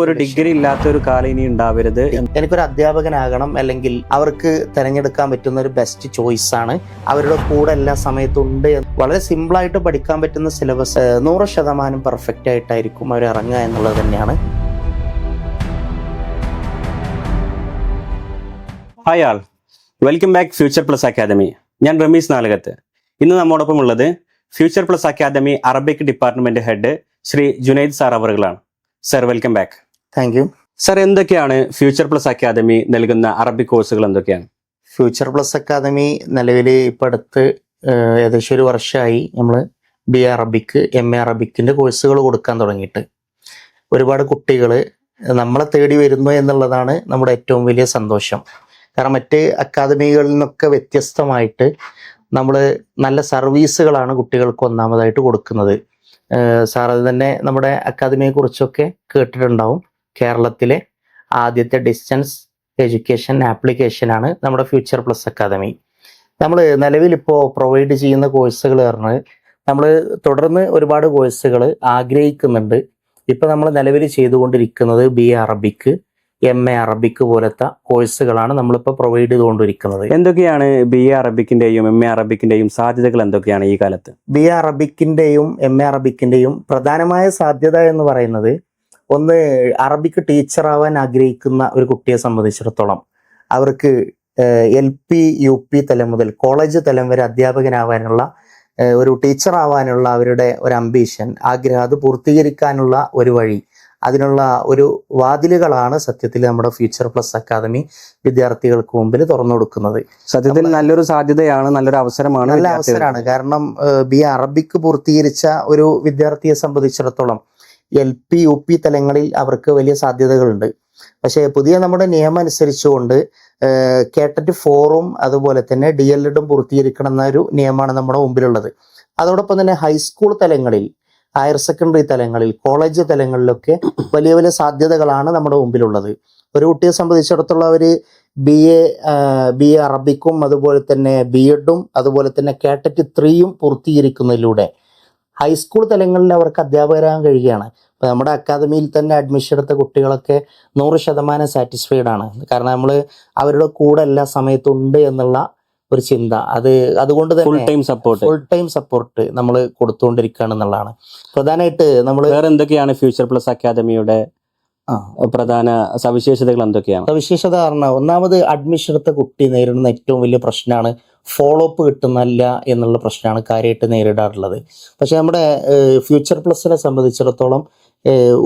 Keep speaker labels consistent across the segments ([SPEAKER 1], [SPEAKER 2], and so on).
[SPEAKER 1] ഒരു ഡിഗ്രി ഇല്ലാത്ത ഒരു കാലം ഇനി ഉണ്ടാവരുത്.
[SPEAKER 2] എനിക്കൊരു അധ്യാപകനാകണം, അല്ലെങ്കിൽ അവർക്ക് തിരഞ്ഞെടുക്കാൻ പറ്റുന്ന ഒരു ബെസ്റ്റ് ചോയ്സ് ആണ്. അവരുടെ കൂടെ എല്ലാ സമയത്തും ഉണ്ട്. വളരെ സിമ്പിളായിട്ട് പഠിക്കാൻ പറ്റുന്ന സിലബസ് 100% പെർഫെക്റ്റ് ആയിട്ടായിരിക്കും അവർ ഇറങ്ങുക എന്നുള്ളത് തന്നെയാണ്.
[SPEAKER 1] Hi all, welcome back future plus academy. ഞാൻ റമീസ് നാലകത്ത്. ഇന്ന് നമ്മോടൊപ്പം ഉള്ളത് future plus academy Arabic department head Shri Junaid sir അവറുകളാണ്. Sir, welcome back.
[SPEAKER 2] Thank you.
[SPEAKER 1] Sir, എന്തൊക്കെയാണ് ഫ്യൂച്ചർ പ്ലസ് അക്കാദമി നൽകുന്ന അറബിക് കോഴ്സുകൾ എന്തൊക്കെയാണ്?
[SPEAKER 2] ഫ്യൂച്ചർ പ്ലസ് അക്കാദമി നിലവിൽ ഇപ്പം അടുത്ത് ഏകദേശം ഒരു വർഷമായി നമ്മൾ BA അറബിക്ക് MA അറബിക്കിൻ്റെ കോഴ്സുകൾ കൊടുക്കാൻ തുടങ്ങിയിട്ട്. ഒരുപാട് കുട്ടികൾ നമ്മളെ തേടി വരുന്നു എന്നുള്ളതാണ് നമ്മുടെ ഏറ്റവും വലിയ സന്തോഷം. കാരണം മറ്റ് അക്കാദമികളിൽ നിന്നൊക്കെ വ്യത്യസ്തമായിട്ട് നമ്മൾ നല്ല സർവീസുകളാണ് കുട്ടികൾക്ക് ഒന്നാമതായിട്ട് കൊടുക്കുന്നത്. സാർ അത് തന്നെ നമ്മുടെ അക്കാദമിയെ കുറിച്ചൊക്കെ കേട്ടിട്ടുണ്ടാവും. കേരളത്തിലെ ആദ്യത്തെ ഡിസ്റ്റൻസ് എഡ്യൂക്കേഷൻ ആപ്ലിക്കേഷനാണ് നമ്മുടെ ഫ്യൂച്ചർ പ്ലസ് അക്കാദമി. നമ്മൾ നിലവിലിപ്പോൾ പ്രൊവൈഡ് ചെയ്യുന്ന കോഴ്സുകൾ പറഞ്ഞാൽ നമ്മൾ തുടർന്ന് ഒരുപാട് കോഴ്സുകൾ ആഗ്രഹിക്കുന്നുണ്ട്. ഇപ്പം നമ്മൾ നിലവിൽ ചെയ്തുകൊണ്ടിരിക്കുന്നത് BA അറബിക്ക് MA അറബിക്ക് പോലത്തെ കോഴ്സുകളാണ് നമ്മളിപ്പോൾ പ്രൊവൈഡ് ചെയ്തുകൊണ്ടിരിക്കുന്നത്.
[SPEAKER 1] എന്തൊക്കെയാണ് BA അറബിക്കിന്റെയും MA അറബിക്കിന്റെയും സാധ്യതകൾ എന്തൊക്കെയാണ് ഈ കാലത്ത്?
[SPEAKER 2] BA അറബിക്കിന്റെയും MA അറബിക്കിന്റെയും പ്രധാനമായ സാധ്യത എന്ന് പറയുന്നത്, ഒന്ന്, അറബിക്ക് ടീച്ചർ ആവാൻ ആഗ്രഹിക്കുന്ന ഒരു കുട്ടിയെ സംബന്ധിച്ചിടത്തോളം അവർക്ക് LP UP തലം മുതൽ കോളേജ് തലം വരെ അധ്യാപകനാവാനുള്ള ഒരു ടീച്ചർ ആവാനുള്ള അവരുടെ ഒരു അംബീഷൻ, ആഗ്രഹം, അത് പൂർത്തീകരിക്കാനുള്ള ഒരു വഴി, അതിനുള്ള ഒരു വാതിലുകളാണ് സത്യത്തിൽ നമ്മുടെ ഫ്യൂച്ചർ പ്ലസ് അക്കാദമി വിദ്യാർത്ഥികൾക്ക് മുമ്പിൽ തുറന്നു കൊടുക്കുന്നത്.
[SPEAKER 1] സത്യത്തിൽ നല്ലൊരു സാധ്യതയാണ്, നല്ലൊരു അവസരമാണ്.
[SPEAKER 2] നല്ല അവസരമാണ്. കാരണം BA അറബിക്ക് പൂർത്തീകരിച്ച ഒരു വിദ്യാർത്ഥിയെ സംബന്ധിച്ചിടത്തോളം LP UP തലങ്ങളിൽ അവർക്ക് വലിയ സാധ്യതകളുണ്ട്. പക്ഷേ പുതിയ നമ്മുടെ നിയമം അനുസരിച്ചുകൊണ്ട് കേട്ടറ്റ് 4ഉം അതുപോലെ തന്നെ DLEDും പൂർത്തീകരിക്കണം എന്നൊരു നിയമമാണ് നമ്മുടെ മുമ്പിലുള്ളത്. അതോടൊപ്പം തന്നെ ഹൈസ്കൂൾ തലങ്ങളിൽ, ഹയർ സെക്കൻഡറി തലങ്ങളിൽ, കോളേജ് തലങ്ങളിലൊക്കെ വലിയ വലിയ സാധ്യതകളാണ് നമ്മുടെ മുമ്പിലുള്ളത്. ഒരു കുട്ടിയെ സംബന്ധിച്ചിടത്തോളം അവർ BA അറബിക്കും അതുപോലെ തന്നെ B.Edഉം അതുപോലെ തന്നെ കേട്ടറ്റ് 3ഉം പൂർത്തീകരിക്കുന്നതിലൂടെ ഹൈസ്കൂൾ തലങ്ങളിൽ അവർക്ക് അധ്യാപകരാകാൻ കഴിയുകയാണ്. അപ്പോൾ നമ്മുടെ അക്കാദമിയിൽ തന്നെ അഡ്മിഷൻ എടുത്ത കുട്ടികളൊക്കെ 100% സാറ്റിസ്ഫൈഡ് ആണ്. കാരണം നമ്മൾ അവരുടെ കൂടെ എല്ലാ സമയത്തും ഉണ്ട് എന്നുള്ള ഒരു ചിന്ത, അതുകൊണ്ട് തന്നെ ഫുൾ ടൈം സപ്പോർട്ട് നമ്മൾ കൊടുത്തുകൊണ്ടിരിക്കുകയാണെന്നുള്ളതാണ് പ്രധാനമായിട്ട്. നമ്മൾ
[SPEAKER 1] വേറെ എന്തൊക്കെയാണ് ഫ്യൂച്ചർ പ്ലസ് അക്കാദമിയുടെ പ്രധാന സവിശേഷതകൾ എന്തൊക്കെയാണ്?
[SPEAKER 2] സവിശേഷത കാരണം, ഒന്നാമത് അഡ്മിഷൻ എടുത്ത കുട്ടി നേരിടുന്ന ഏറ്റവും വലിയ പ്രശ്നമാണ് ഫോളോ അപ്പ് കിട്ടുന്നില്ല എന്നുള്ള പ്രശ്നമാണ് കാര്യമായിട്ട് നേരിടാറുള്ളത്. പക്ഷെ നമ്മുടെ ഫ്യൂച്ചർ പ്ലസിനെ സംബന്ധിച്ചിടത്തോളം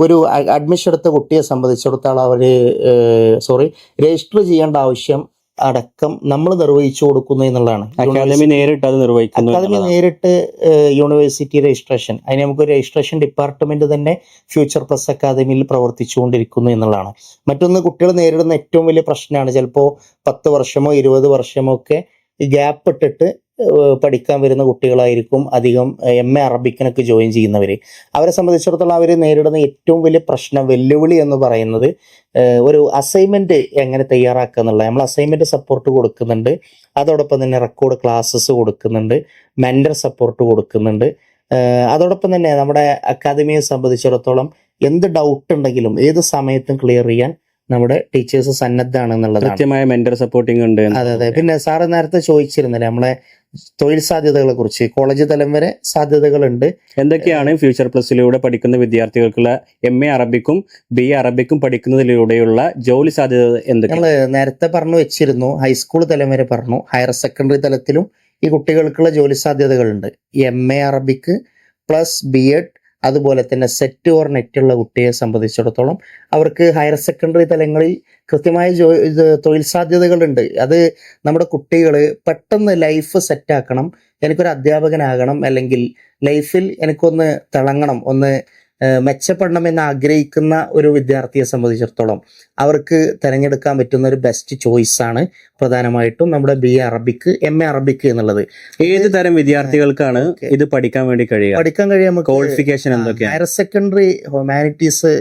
[SPEAKER 2] ഒരു അഡ്മിഷൻ എടുത്ത കുട്ടിയെ സംബന്ധിച്ചിടത്തോളം അവർ രജിസ്റ്റർ ചെയ്യേണ്ട ആവശ്യം അടക്കം നമ്മൾ നിർവഹിച്ചു കൊടുക്കുന്നു എന്നുള്ളതാണ്.
[SPEAKER 1] അക്കാദമി നേരിട്ട് അത് നിർവഹിക്കുന്നു.
[SPEAKER 2] അക്കാദമി നേരിട്ട് യൂണിവേഴ്സിറ്റി രജിസ്ട്രേഷൻ, അതിന് നമുക്ക് രജിസ്ട്രേഷൻ ഡിപ്പാർട്ട്മെന്റ് തന്നെ ഫ്യൂച്ചർ പ്ലസ് അക്കാദമിയിൽ പ്രവർത്തിച്ചുകൊണ്ടിരിക്കുന്നു എന്നുള്ളതാണ്. മറ്റൊന്ന്, കുട്ടികൾ നേരിടുന്ന ഏറ്റവും വലിയ പ്രശ്നമാണ് ചിലപ്പോൾ 10 വർഷമോ 20 വർഷമോ ഒക്കെ ഗ്യാപ്പ് ഇട്ടിട്ട് പഠിക്കാൻ വരുന്ന കുട്ടികളായിരിക്കും അധികം MA അറബിക്കിനൊക്കെ ജോയിൻ ചെയ്യുന്നവർ. അവരെ സംബന്ധിച്ചിടത്തോളം അവർ നേരിടുന്ന ഏറ്റവും വലിയ പ്രശ്നം, വെല്ലുവിളി എന്ന് പറയുന്നത് ഒരു അസൈൻമെൻറ്റ് എങ്ങനെ തയ്യാറാക്കുക എന്നുള്ളത്. നമ്മൾ അസൈൻമെൻറ്റ് സപ്പോർട്ട് കൊടുക്കുന്നുണ്ട്, അതോടൊപ്പം തന്നെ റെക്കോർഡ് ക്ലാസ്സസ് കൊടുക്കുന്നുണ്ട്, മെൻറ്റർ സപ്പോർട്ട് കൊടുക്കുന്നുണ്ട്. അതോടൊപ്പം തന്നെ നമ്മുടെ അക്കാദമിയെ സംബന്ധിച്ചിടത്തോളം എന്ത് ഡൗട്ട് ഉണ്ടെങ്കിലും ഏത് സമയത്തും ക്ലിയർ ചെയ്യാൻ നമ്മുടെ ടീച്ചേഴ്സ് സന്നദ്ധമാണ് എന്നുള്ളതാണ്.
[SPEAKER 1] കൃത്യമായ മെന്റർ സപ്പോർട്ടിംഗ് ഉണ്ട്.
[SPEAKER 2] അതെ. പിന്നെ സാറ് നേരത്തെ ചോദിച്ചിരുന്നില്ലേ നമ്മളെ തൊഴിൽ സാധ്യതകളെ കുറിച്ച്. കോളേജ് തലം വരെ സാധ്യതകളുണ്ട്.
[SPEAKER 1] എന്തൊക്കെയാണ് ഫ്യൂച്ചർ പ്ലസിലൂടെ പഠിക്കുന്ന വിദ്യാർത്ഥികൾക്കുള്ള MA അറബിക്കും BA അറബിക്കും പഠിക്കുന്നതിലൂടെയുള്ള ജോലി സാധ്യത എന്തൊക്കെയാണ്?
[SPEAKER 2] ഞങ്ങൾ നേരത്തെ പറഞ്ഞു വെച്ചിരുന്നു, ഹൈസ്കൂൾ തലം വരെ പറഞ്ഞു. ഹയർ സെക്കൻഡറി തലത്തിലും ഈ കുട്ടികൾക്കുള്ള ജോലി സാധ്യതകളുണ്ട്. MA അറബിക്ക് പ്ലസ് B.Ed അതുപോലെ തന്നെ സെറ്റ് ഓർ നെറ്റുള്ള കുട്ടിയെ സംബന്ധിച്ചിടത്തോളം അവർക്ക് ഹയർ സെക്കൻഡറി തലങ്ങളിൽ കൃത്യമായ തൊഴിൽ സാധ്യതകളുണ്ട്. അത് നമ്മുടെ കുട്ടികൾ പെട്ടെന്ന് ലൈഫ് സെറ്റാക്കണം, എനിക്കൊരു അധ്യാപകനാകണം, അല്ലെങ്കിൽ ലൈഫിൽ എനിക്കൊന്ന് തിളങ്ങണം, ഒന്ന് മെച്ചപ്പെടണം എന്ന് ആഗ്രഹിക്കുന്ന ഒരു വിദ്യാർത്ഥിയെ സംബന്ധിച്ചിടത്തോളം അവർക്ക് തിരഞ്ഞെടുക്കാൻ പറ്റുന്ന ഒരു ബെസ്റ്റ് ചോയ്സ് ആണ് പ്രധാനമായിട്ടും നമ്മുടെ BA അറബിക്ക് MA അറബിക്ക് എന്നുള്ളത്.
[SPEAKER 1] ഏത് തരം വിദ്യാർത്ഥികൾക്കാണ് ഇത് പഠിക്കാൻ വേണ്ടി കഴിയുക? ക്വാളിഫിക്കേഷൻ എന്തൊക്കെയാണ്?
[SPEAKER 2] Higher secondary, humanities,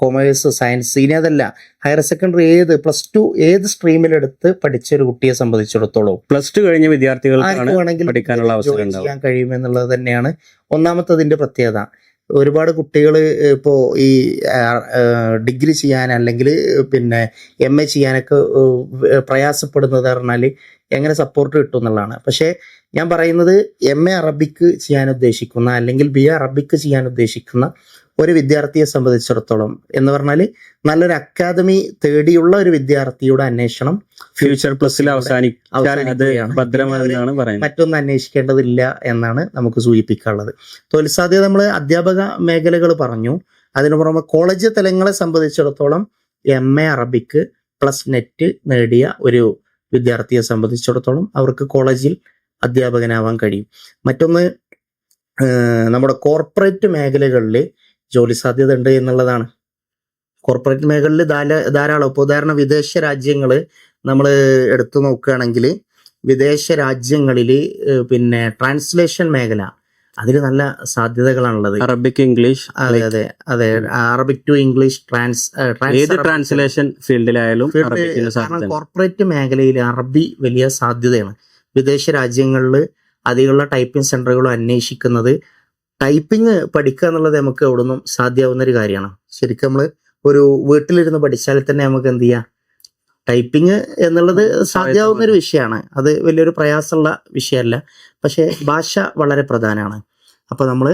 [SPEAKER 2] commerce, science, ഇനി അതല്ല ഹയർ സെക്കൻഡറി +2 ഏത് സ്ട്രീമിലെടുത്ത് പഠിച്ച ഒരു കുട്ടിയെ സംബന്ധിച്ചിടത്തോളം
[SPEAKER 1] +2 കഴിഞ്ഞ വിദ്യാർത്ഥികൾക്കാണ് പഠിക്കാനുള്ള അവസരം
[SPEAKER 2] ചെയ്യാൻ കഴിയുമെന്നുള്ളത് തന്നെയാണ് ഒന്നാമത്തതിന്റെ പ്രത്യേകത. ഒരുപാട് കുട്ടികൾ ഇപ്പോൾ ഈ ഡിഗ്രി ചെയ്യാൻ അല്ലെങ്കിൽ പിന്നെ MA ചെയ്യാനൊക്കെ പ്രയാസപ്പെടുന്നത് പറഞ്ഞാൽ എങ്ങനെ സപ്പോർട്ട് കിട്ടും എന്നുള്ളതാണ്. പക്ഷേ ഞാൻ പറയുന്നത് MA അറബിക്ക് ചെയ്യാൻ ഉദ്ദേശിക്കുന്ന അല്ലെങ്കിൽ BA അറബിക്ക് ചെയ്യാൻ ഉദ്ദേശിക്കുന്ന ഒരു വിദ്യാർത്ഥിയെ സംബന്ധിച്ചിടത്തോളം എന്ന് പറഞ്ഞാൽ നല്ലൊരു അക്കാദമി തേടിയുള്ള ഒരു വിദ്യാർത്ഥിയുടെ അന്വേഷണം
[SPEAKER 1] ഫ്യൂച്ചർ പ്ലസിൽ
[SPEAKER 2] അവസാനിക്കുകയാണ്.
[SPEAKER 1] ഭദ്രമാണെന്നാണ് പറയുന്നത്.
[SPEAKER 2] മറ്റൊന്നും അന്വേഷിക്കേണ്ടതില്ല എന്നാണ് നമുക്ക് സൂചിപ്പിക്കാനുള്ളത്. തൊഴിൽ സാധ്യത നമ്മൾ അധ്യാപക മേഖലകൾ പറഞ്ഞു. അതിനു പുറമെ കോളേജ് തലങ്ങളെ സംബന്ധിച്ചിടത്തോളം MA അറബിക്ക് പ്ലസ് നെറ്റ് നേടിയ ഒരു വിദ്യാർത്ഥിയെ സംബന്ധിച്ചിടത്തോളം അവർക്ക് കോളേജിൽ അധ്യാപകനാവാൻ കഴിയും. മറ്റൊന്ന് നമ്മുടെ കോർപ്പറേറ്റ് മേഖലകളിൽ ജോലി സാധ്യത ഉണ്ട് എന്നുള്ളതാണ്. കോർപ്പറേറ്റ് മേഖലയിൽ ധാരാളം ഇപ്പോൾ ഉദാഹരണം വിദേശ രാജ്യങ്ങൾ നമ്മൾ എടുത്തു നോക്കുകയാണെങ്കിൽ വിദേശ രാജ്യങ്ങളിൽ പിന്നെ ട്രാൻസ്ലേഷൻ മേഖല അതിൽ നല്ല സാധ്യതകളാണുള്ളത്.
[SPEAKER 1] അറബിക് ഇംഗ്ലീഷ്,
[SPEAKER 2] അതെ അതെ അതെ, അറബിക് ടു ഇംഗ്ലീഷ്
[SPEAKER 1] ഏത് ട്രാൻസ്ലേഷൻ ഫീൽഡിലായാലും
[SPEAKER 2] കാരണം കോർപ്പറേറ്റ് മേഖലയിൽ അറബി വലിയ സാധ്യതയാണ്. വിദേശ രാജ്യങ്ങളിൽ അധികമുള്ള ടൈപ്പിംഗ് സെന്ററുകളും അന്വേഷിക്കുന്നത് ടൈപ്പിംഗ് പഠിക്കുക എന്നുള്ളത് നമുക്ക് എവിടെ നിന്നും സാധ്യമാവുന്ന ഒരു കാര്യമാണ്. ശരിക്കും നമ്മൾ ഒരു വീട്ടിലിരുന്ന് പഠിച്ചാൽ തന്നെ നമുക്ക് എന്ത് ചെയ്യാം, ടൈപ്പിംഗ് എന്നുള്ളത് സാധ്യമാവുന്ന ഒരു വിഷയമാണ്. അത് വലിയൊരു പ്രയാസമുള്ള വിഷയമല്ല. പക്ഷേ ഭാഷ വളരെ പ്രധാനമാണ്. അപ്പോൾ നമ്മൾ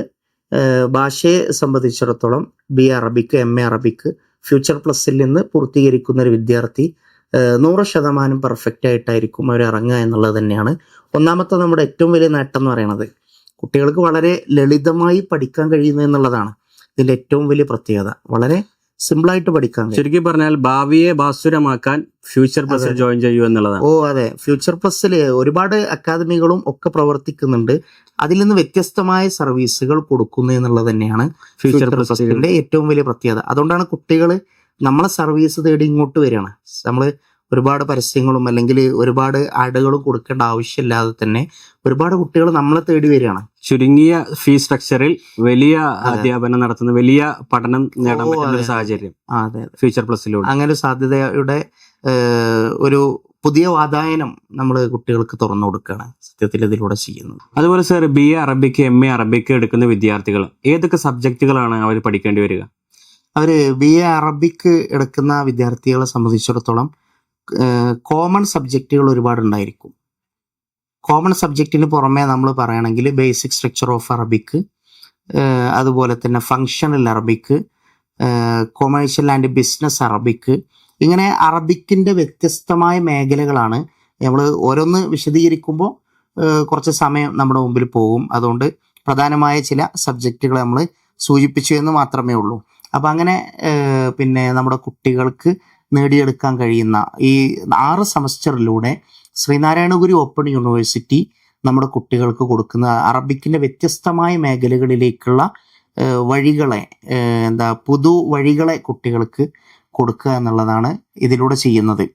[SPEAKER 2] ഭാഷയെ സംബന്ധിച്ചിടത്തോളം BA അറബിക്ക് MA അറബിക്ക് ഫ്യൂച്ചർ പ്ലസിൽ നിന്ന് പൂർത്തീകരിക്കുന്ന ഒരു വിദ്യാർത്ഥി 100% പെർഫെക്റ്റ് ആയിട്ടായിരിക്കും അവർ ഇറങ്ങുക എന്നുള്ളത് തന്നെയാണ് ഒന്നാമത്തെ നമ്മുടെ ഏറ്റവും വലിയ നേട്ടം എന്ന് പറയുന്നത്. കുട്ടികൾക്ക് വളരെ ലളിതമായി പഠിക്കാൻ കഴിയുന്നു എന്നുള്ളതാണ് ഇതിൻ്റെ ഏറ്റവും വലിയ പ്രത്യേകത. വളരെ സിമ്പിളായിട്ട് പഠിക്കാൻ കഴിയും.
[SPEAKER 1] ശരിക്കും പറഞ്ഞാൽ ഭാവിയെ ഭാസുരമാക്കാൻ ഫ്യൂച്ചർ പ്ലസിൽ ജോയിൻ ചെയ്യൂ എന്നുള്ളതാണ്.
[SPEAKER 2] അതെ, ഫ്യൂച്ചർ പ്ലസിൽ ഒരുപാട് അക്കാദമികളും ഒക്കെ പ്രവർത്തിക്കുന്നുണ്ട്. അതിൽ നിന്ന് വ്യത്യസ്തമായ സർവീസുകൾ കൊടുക്കുന്നു എന്നുള്ളത് തന്നെയാണ് ഫ്യൂച്ചർ പ്ലസിന്റെ ഏറ്റവും വലിയ പ്രത്യേകത. അതുകൊണ്ടാണ് കുട്ടികൾ നമ്മളെ സർവീസ് തേടി ഇങ്ങോട്ട് വരികയാണ്. നമ്മൾ ഒരുപാട് പരസ്യങ്ങളും അല്ലെങ്കിൽ ഒരുപാട് ആഡുകളും കൊടുക്കേണ്ട ആവശ്യമില്ലാതെ തന്നെ ഒരുപാട് കുട്ടികൾ നമ്മളെ തേടി വരികയാണ്.
[SPEAKER 1] ചുരുങ്ങിയ ഫീസ് സ്ട്രക്ചറിൽ വലിയ അധ്യാപനം നടത്തുന്ന വലിയ പഠനം നേടാൻ പറ്റുന്ന ഒരു സാഹചര്യം ഫ്യൂച്ചർ പ്ലസിലൂടെ
[SPEAKER 2] അങ്ങനെ ഒരു സാധ്യതയുടെ ഒരു പുതിയ വാതായനം നമ്മൾ കുട്ടികൾക്ക് തുറന്നു കൊടുക്കുകയാണ് സത്യത്തിൽ ഇതിലൂടെ ചെയ്യുന്നത്.
[SPEAKER 1] അതുപോലെ സർ, BA അറബിക്ക് MA അറബിക്ക് എടുക്കുന്ന വിദ്യാർത്ഥികൾ ഏതൊക്കെ സബ്ജക്റ്റുകളാണ് അവർ പഠിക്കേണ്ടി വരിക?
[SPEAKER 2] അവർ BA അറബിക്ക് എടുക്കുന്ന വിദ്യാർത്ഥികളെ സംബന്ധിച്ചിടത്തോളം കോമൺ സബ്ജക്റ്റുകൾ ഒരുപാടുണ്ടായിരിക്കും. കോമൺ സബ്ജക്റ്റിന് പുറമെ നമ്മൾ പറയുകയാണെങ്കിൽ ബേസിക് സ്ട്രക്ചർ ഓഫ് അറബിക്ക്, അതുപോലെ തന്നെ functional Arabic, commercial and business Arabic, ഇങ്ങനെ അറബിക്കിൻ്റെ വ്യത്യസ്തമായ മേഖലകളാണ്. നമ്മൾ ഓരോന്ന് വിശദീകരിക്കുമ്പോൾ കുറച്ച് സമയം നമ്മുടെ മുമ്പിൽ പോകും. അതുകൊണ്ട് പ്രധാനമായ ചില സബ്ജക്റ്റുകൾ നമ്മൾ സൂചിപ്പിച്ചു എന്ന് മാത്രമേ ഉള്ളൂ. അപ്പം അങ്ങനെ പിന്നെ നമ്മുടെ കുട്ടികൾക്ക് നേടിയെടുക്കാൻ കഴിയുന്ന ഈ 6 സെമസ്റ്ററിലൂടെ ശ്രീനാരായണ ഗുരു ഓപ്പൺ യൂണിവേഴ്സിറ്റി നമ്മുടെ കുട്ടികൾക്ക് കൊടുക്കുന്ന അറബിക്കിൻ്റെ വ്യത്യസ്തമായ മേഖലകളിലേക്കുള്ള വഴികളെ പുതു വഴികളെ കുട്ടികൾക്ക് കൊടുക്കുക എന്നുള്ളതാണ് ഇതിലൂടെ ചെയ്യുന്നത്.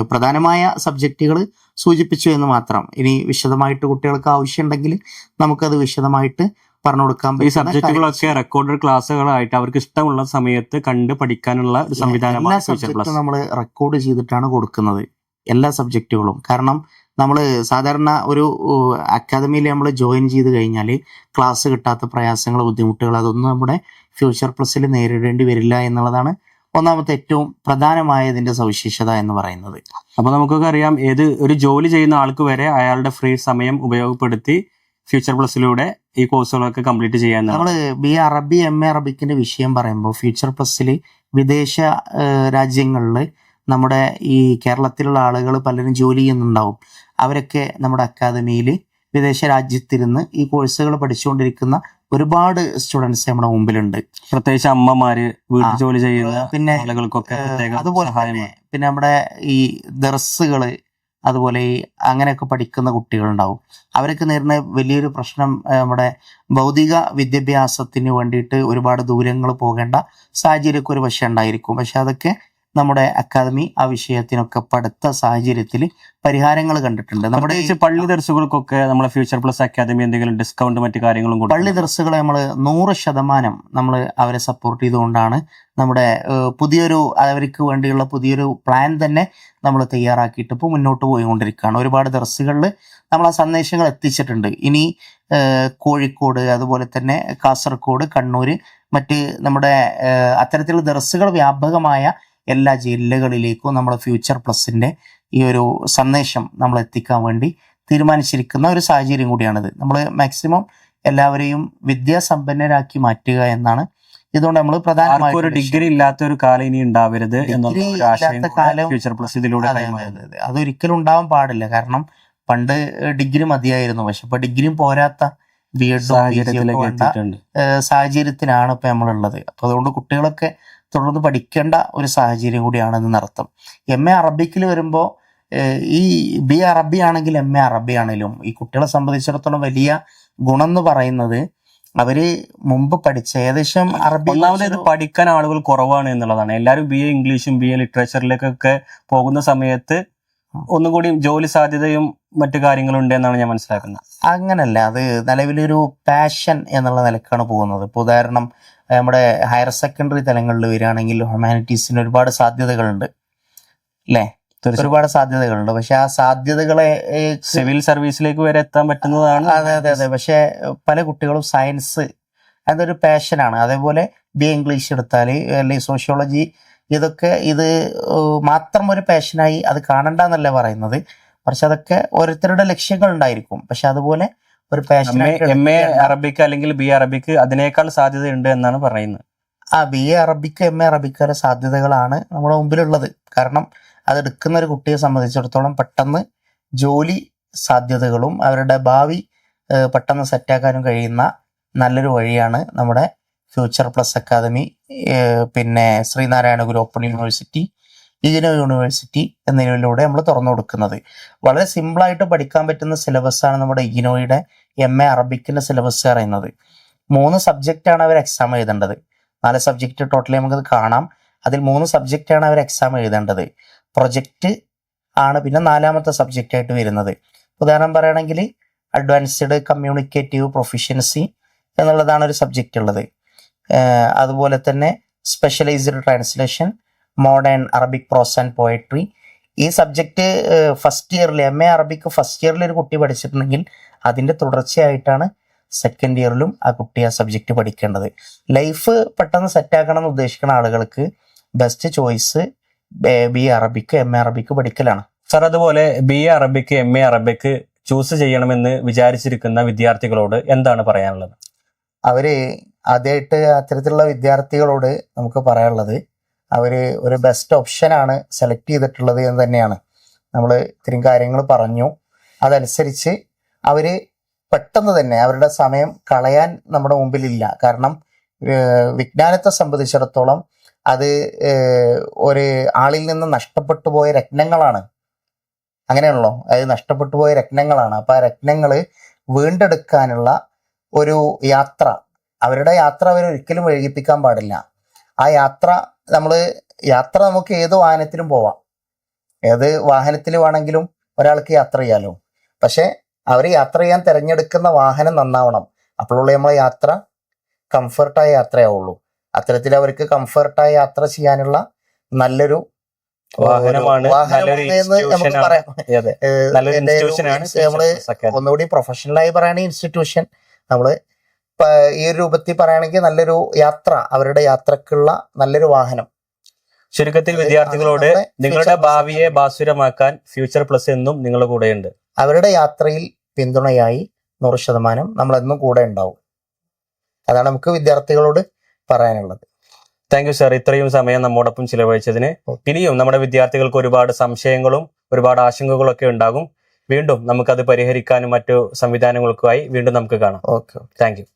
[SPEAKER 2] പ്രധാനമായ സബ്ജക്റ്റുകൾ സൂചിപ്പിച്ചു എന്ന് മാത്രം. ഇനി വിശദമായിട്ട് കുട്ടികൾക്ക് ആവശ്യമുണ്ടെങ്കിൽ നമുക്കത് വിശദമായിട്ട് പറഞ്ഞു കൊടുക്കാൻ
[SPEAKER 1] ഈ സബ്ജക്റ്റുകളൊക്കെ റെക്കോർഡഡ് ക്ലാസ്സുകളായിട്ട് അവർക്ക് ഇഷ്ടമുള്ള സമയത്ത് കണ്ട് പഠിക്കാനുള്ള ഒരു സംവിധാനമാണ്.
[SPEAKER 2] എല്ലാ സബ്ജക്റ്റും നമ്മൾ റെക്കോർഡ് ചെയ്തിട്ടാണ് കൊടുക്കുന്നത്, എല്ലാ സബ്ജക്റ്റുകളും. കാരണം നമ്മൾ സാധാരണ ഒരു അക്കാദമിയിൽ നമ്മൾ ജോയിൻ ചെയ്ത് കഴിഞ്ഞാൽ ക്ലാസ് കിട്ടാത്ത പ്രയാസങ്ങൾ, ബുദ്ധിമുട്ടുകൾ അതൊന്നും നമ്മുടെ ഫ്യൂച്ചർ പ്ലസിൽ നേരിടേണ്ടി വരില്ല എന്നുള്ളതാണ് ഒന്നാമത്തെ ഏറ്റവും പ്രധാനമായ ഇതിന്റെ സവിശേഷത എന്ന് പറയുന്നത്.
[SPEAKER 1] അപ്പോൾ നമുക്കൊക്കെ അറിയാം, ഏത് ഒരു ജോലി ചെയ്യുന്ന ആൾക്ക് വരെ അയാളുടെ ഫ്രീ സമയം ഉപയോഗപ്പെടുത്തി ഫ്യൂച്ചർ പ്ലസിലൂടെ ഈ കോഴ്സുകളൊക്കെ കംപ്ലീറ്റ് ചെയ്യാൻ.
[SPEAKER 2] നമ്മൾ BA അറബി MA അറബിക്കിന്റെ വിഷയം പറയുമ്പോൾ ഫ്യൂച്ചർ പ്ലസിൽ വിദേശ രാജ്യങ്ങളിൽ നമ്മുടെ ഈ കേരളത്തിലുള്ള ആളുകൾ പലരും ജോലി ചെയ്യുന്നുണ്ടാവും. അവരൊക്കെ നമ്മുടെ അക്കാദമിയിൽ വിദേശ രാജ്യത്തിരുന്ന് ഈ കോഴ്സുകൾ പഠിച്ചുകൊണ്ടിരിക്കുന്ന ഒരുപാട് സ്റ്റുഡൻസ് നമ്മുടെ മുമ്പിലുണ്ട്.
[SPEAKER 1] പ്രത്യേകിച്ച് അമ്മമാര്, വീട്ടിൽ ജോലി ചെയ്യുന്ന
[SPEAKER 2] പിന്നെ
[SPEAKER 1] ആളുകൾക്കൊക്കെ
[SPEAKER 2] അതുപോലെ പിന്നെ നമ്മുടെ ഈ ദർസുകള്, അതുപോലെ ഈ അങ്ങനെയൊക്കെ പഠിക്കുന്ന കുട്ടികളുണ്ടാവും. അവരൊക്കെ നേരിടുന്ന വലിയൊരു പ്രശ്നം നമ്മുടെ ഭൗതിക വിദ്യാഭ്യാസത്തിന് വേണ്ടിയിട്ട് ഒരുപാട് ദൂരങ്ങൾ പോകേണ്ട സാഹചര്യമൊക്കെ ഒരു പക്ഷേ ഉണ്ടായിരിക്കും. പക്ഷെ അതൊക്കെ നമ്മുടെ അക്കാദമി ആ വിഷയത്തിനൊക്കെ പഠിത്ത സാഹചര്യത്തിൽ പരിഹാരങ്ങൾ കണ്ടിട്ടുണ്ട്. നമ്മുടെ
[SPEAKER 1] പ്രത്യേകിച്ച് പള്ളി ദർസുകൾക്കൊക്കെ നമ്മളെ ഫ്യൂച്ചർ പ്ലസ് അക്കാദമി എന്തെങ്കിലും ഡിസ്കൗണ്ട് മറ്റു കാര്യങ്ങളും കൊടുക്കും.
[SPEAKER 2] പള്ളി ദർസുകളെ നമ്മൾ 100% നമ്മൾ അവരെ സപ്പോർട്ട് ചെയ്തുകൊണ്ടാണ് നമ്മുടെ പുതിയൊരു അവർക്ക് വേണ്ടിയുള്ള പുതിയൊരു പ്ലാൻ തന്നെ നമ്മൾ തയ്യാറാക്കിയിട്ട് ഇപ്പോൾ മുന്നോട്ട് പോയിക്കൊണ്ടിരിക്കുകയാണ്. ഒരുപാട് ദർസുകളിൽ നമ്മൾ ആ സന്ദേശങ്ങൾ എത്തിച്ചിട്ടുണ്ട്. ഇനി കോഴിക്കോട്, അതുപോലെ തന്നെ കാസർഗോഡ്, കണ്ണൂർ, മറ്റ് നമ്മുടെ അത്തരത്തിലുള്ള ദർസുകൾ വ്യാപകമായ എല്ലാ ജില്ലകളിലേക്കും നമ്മുടെ ഫ്യൂച്ചർ പ്ലസിൻ്റെ ഈ ഒരു സന്ദേശം നമ്മൾ എത്തിക്കാൻ വേണ്ടി തീരുമാനിച്ചിരിക്കുന്ന ഒരു സാഹചര്യം കൂടിയാണിത്. നമ്മൾ മാക്സിമം എല്ലാവരെയും വിദ്യാസമ്പന്നരാക്കി മാറ്റുക എന്നാണ് ഇതുകൊണ്ട് നമ്മൾ പ്രധാനമായും
[SPEAKER 1] ഒരു ഡിഗ്രി ഇല്ലാത്ത ഒരു കാലം ഇനി ഉണ്ടാവരുത്
[SPEAKER 2] കാലം
[SPEAKER 1] ഫ്യൂച്ചർ പ്ലസ് ഇതിലൂടെ
[SPEAKER 2] അതൊരിക്കലും ഉണ്ടാവാൻ പാടില്ല. കാരണം പണ്ട് ഡിഗ്രി മതിയായിരുന്നു, പക്ഷെ ഇപ്പൊ ഡിഗ്രിയും പോരാത്ത സാഹചര്യത്തിലാണ് ഇപ്പൊ നമ്മളുള്ളത്. അപ്പൊ അതുകൊണ്ട് കുട്ടികളൊക്കെ തുടർന്ന് പഠിക്കേണ്ട ഒരു സാഹചര്യം കൂടിയാണ് എന്നർത്ഥം. MA അറബിക്കിൽ വരുമ്പോൾ ഈ BA അറബി ആണെങ്കിൽ MA അറബി ആണെങ്കിലും ഈ കുട്ടികളെ സംബന്ധിച്ചിടത്തോളം വലിയ ഗുണം എന്ന് പറയുന്നത് അവര് മുമ്പ് പഠിച്ച ഏകദേശം അറബി
[SPEAKER 1] ഒന്നാമത് പഠിക്കാൻ ആളുകൾ കുറവാണ് എന്നുള്ളതാണ്. എല്ലാവരും BA ഇംഗ്ലീഷും BA ലിറ്ററേച്ചറിലേക്കൊക്കെ പോകുന്ന സമയത്ത് ഒന്നുകൂടി ജോലി സാധ്യതയും മറ്റു കാര്യങ്ങളും ഉണ്ട് എന്നാണ് ഞാൻ മനസ്സിലാക്കുന്നത്.
[SPEAKER 2] അങ്ങനല്ല, അത് നിലവിലൊരു പാഷൻ എന്നുള്ള നിലക്കാണ് പോകുന്നത്. ഇപ്പോൾ ഉദാഹരണം നമ്മുടെ ഹയർ സെക്കൻഡറി തലങ്ങളിൽ വരികയാണെങ്കിൽ ഹ്യൂമാനിറ്റീസിന് ഒരുപാട് സാധ്യതകളുണ്ട് അല്ലേ, ഒരുപാട് സാധ്യതകളുണ്ട്. പക്ഷെ ആ സാധ്യതകളെ
[SPEAKER 1] സിവിൽ സർവീസിലേക്ക് വരെ എത്താൻ പറ്റുന്നതാണ്.
[SPEAKER 2] അതെ. പക്ഷെ പല കുട്ടികളും സയൻസ് അതൊരു പാഷനാണ്. അതേപോലെ BA ഇംഗ്ലീഷ് എടുത്താൽ അല്ലെങ്കിൽ സോഷ്യോളജി, ഇതൊക്കെ ഇത് മാത്രം ഒരു പാഷനായി അത് കാണണ്ടെന്നല്ല പറയുന്നത്. പക്ഷെ അതൊക്കെ ഓരോരുത്തരുടെ ലക്ഷ്യങ്ങൾ ഉണ്ടായിരിക്കും. പക്ഷെ അതുപോലെ ഒരു പാഷനായിട്ട്
[SPEAKER 1] MA അറബിക്ക് അല്ലെങ്കിൽ BA അറബിക്ക് അതിനേക്കാൾ സാധ്യതയുണ്ട് എന്നാണ് പറയുന്നത്.
[SPEAKER 2] BA അറബിക്ക് MA അറബിക്കാരെ സാധ്യതകളാണ് നമ്മുടെ മുമ്പിലുള്ളത്. കാരണം അതെടുക്കുന്ന ഒരു കുട്ടിയെ സംബന്ധിച്ചിടത്തോളം പെട്ടെന്ന് ജോലി സാധ്യതകളും അവരുടെ ഭാവി പെട്ടെന്ന് സെറ്റാക്കാനും കഴിയുന്ന നല്ലൊരു വഴിയാണ് നമ്മുടെ ഫ്യൂച്ചർ പ്ലസ് അക്കാദമി, പിന്നെ ശ്രീനാരായണ ഗുരു ഓപ്പൺ യൂണിവേഴ്സിറ്റി, ഇഗ്നോ യൂണിവേഴ്സിറ്റി എന്നിവയിലൂടെ നമ്മൾ തുറന്നു കൊടുക്കുന്നത്. വളരെ സിമ്പിളായിട്ട് പഠിക്കാൻ പറ്റുന്ന സിലബസാണ് നമ്മുടെ ഇഗ്നോയുടെ MA അറബിക്കിൻ്റെ സിലബസ് പറയുന്നത്. 3 സബ്ജക്റ്റാണ് അവർ എക്സാം എഴുതേണ്ടത്. 4 സബ്ജക്റ്റ് ടോട്ടലി നമുക്കത് കാണാം. അതിൽ 3 സബ്ജക്റ്റാണ് അവർ എക്സാം എഴുതേണ്ടത്. പ്രൊജക്റ്റ് ആണ് പിന്നെ 4ാമത്തെ സബ്ജക്റ്റായിട്ട് വരുന്നത്. ഉദാഹരണം പറയുകയാണെങ്കിൽ അഡ്വാൻസ്ഡ് കമ്മ്യൂണിക്കേറ്റീവ് പ്രൊഫിഷ്യൻസി എന്നുള്ളതാണ് ഒരു സബ്ജക്റ്റ് ഉള്ളത്. അതുപോലെ തന്നെ specialised translation, modern Arabic prose and poetry. ഈ സബ്ജക്റ്റ് ഫസ്റ്റ് ഇയറിൽ MA അറബിക്ക് ഫസ്റ്റ് ഇയറിൽ ഒരു കുട്ടി പഠിച്ചിട്ടുണ്ടെങ്കിൽ അതിൻ്റെ തുടർച്ചയായിട്ടാണ് സെക്കൻഡ് ഇയറിലും ആ കുട്ടി ആ സബ്ജക്റ്റ് പഠിക്കേണ്ടത്. ലൈഫ് പെട്ടെന്ന് സെറ്റാക്കണം എന്ന് ഉദ്ദേശിക്കുന്ന ആളുകൾക്ക് ബെസ്റ്റ് ചോയ്സ് BA അറബിക്ക് MA അറബിക്ക് പഠിക്കലാണ്.
[SPEAKER 1] സർ, അതുപോലെ BA അറബിക്ക് MA അറബിക്ക് ചൂസ് ചെയ്യണമെന്ന് വിചാരിച്ചിരിക്കുന്ന വിദ്യാർത്ഥികളോട് എന്താണ് പറയാനുള്ളത്?
[SPEAKER 2] അവര് ആദ്യമായിട്ട് അത്തരത്തിലുള്ള വിദ്യാർത്ഥികളോട് നമുക്ക് പറയാനുള്ളത്, അവർ ഒരു ബെസ്റ്റ് ഓപ്ഷനാണ് സെലക്ട് ചെയ്തിട്ടുള്ളത് എന്ന് തന്നെയാണ്. നമ്മൾ ഇത്രയും കാര്യങ്ങൾ പറഞ്ഞു, അതനുസരിച്ച് അവർ പെട്ടെന്ന് തന്നെ അവരുടെ സമയം കളയാൻ നമ്മുടെ മുമ്പിലില്ല. കാരണം വിജ്ഞാനത്തെ സംബന്ധിച്ചിടത്തോളം അത് ഒരു ആളിൽ നിന്ന് നഷ്ടപ്പെട്ടു പോയ രത്നങ്ങളാണ്. അങ്ങനെയാണല്ലോ, അത് നഷ്ടപ്പെട്ടു പോയ രത്നങ്ങളാണ്. അപ്പം ആ രത്നങ്ങൾ വീണ്ടെടുക്കാനുള്ള ഒരു യാത്ര, അവരുടെ യാത്ര അവർ ഒരിക്കലും വൈകിപ്പിക്കാൻ പാടില്ല. ആ യാത്ര നമുക്ക് ഏത് വാഹനത്തിലും പോവാം, ഏത് വാഹനത്തിൽ വേണമെങ്കിലും ഒരാൾക്ക് യാത്ര ചെയ്യാലോ. പക്ഷെ അവർ യാത്ര ചെയ്യാൻ തിരഞ്ഞെടുക്കുന്ന വാഹനം നന്നാവണം. അപ്പോഴുള്ള നമ്മളെ യാത്ര കംഫർട്ടായ യാത്രയാവുള്ളൂ. അത്തരത്തിൽ അവർക്ക് കംഫർട്ടായ യാത്ര ചെയ്യാനുള്ള നല്ലൊരു
[SPEAKER 1] വാഹനമാണ്
[SPEAKER 2] നമുക്ക് പറയാം. നമ്മള് ഒന്നുകൂടി പ്രൊഫഷണലായി പറയുകയാണെങ്കിൽ ഇൻസ്റ്റിറ്റ്യൂഷൻ, നമ്മള് ഈ ഒരു രൂപത്തിൽ പറയുകയാണെങ്കിൽ നല്ലൊരു യാത്ര, അവരുടെ യാത്രക്കുള്ള നല്ലൊരു വാഹനം.
[SPEAKER 1] ചുരുക്കത്തിൽ വിദ്യാർത്ഥികളോട് നിങ്ങളുടെ ഭാവിയെ ഭാസുരമാക്കാൻ ഫ്യൂച്ചർ പ്ലസ് എന്നും നിങ്ങളുടെ കൂടെയുണ്ട്.
[SPEAKER 2] അവരുടെ യാത്രയിൽ പിന്തുണയായി 100% നമ്മളെന്നും കൂടെ ഉണ്ടാവും. അതാണ് നമുക്ക് വിദ്യാർത്ഥികളോട് പറയാനുള്ളത്.
[SPEAKER 1] താങ്ക് യു സർ, ഇത്രയും സമയം നമ്മോടൊപ്പം ചിലവഴിച്ചതിന്. ഇനിയും നമ്മുടെ വിദ്യാർത്ഥികൾക്ക് ഒരുപാട് സംശയങ്ങളും ഒരുപാട് ആശങ്കകളൊക്കെ ഉണ്ടാകും. വീണ്ടും നമുക്കത് പരിഹരിക്കാനും മറ്റു സംവിധാനങ്ങൾക്കുമായി വീണ്ടും നമുക്ക് കാണാം.
[SPEAKER 2] Okay,
[SPEAKER 1] thank you.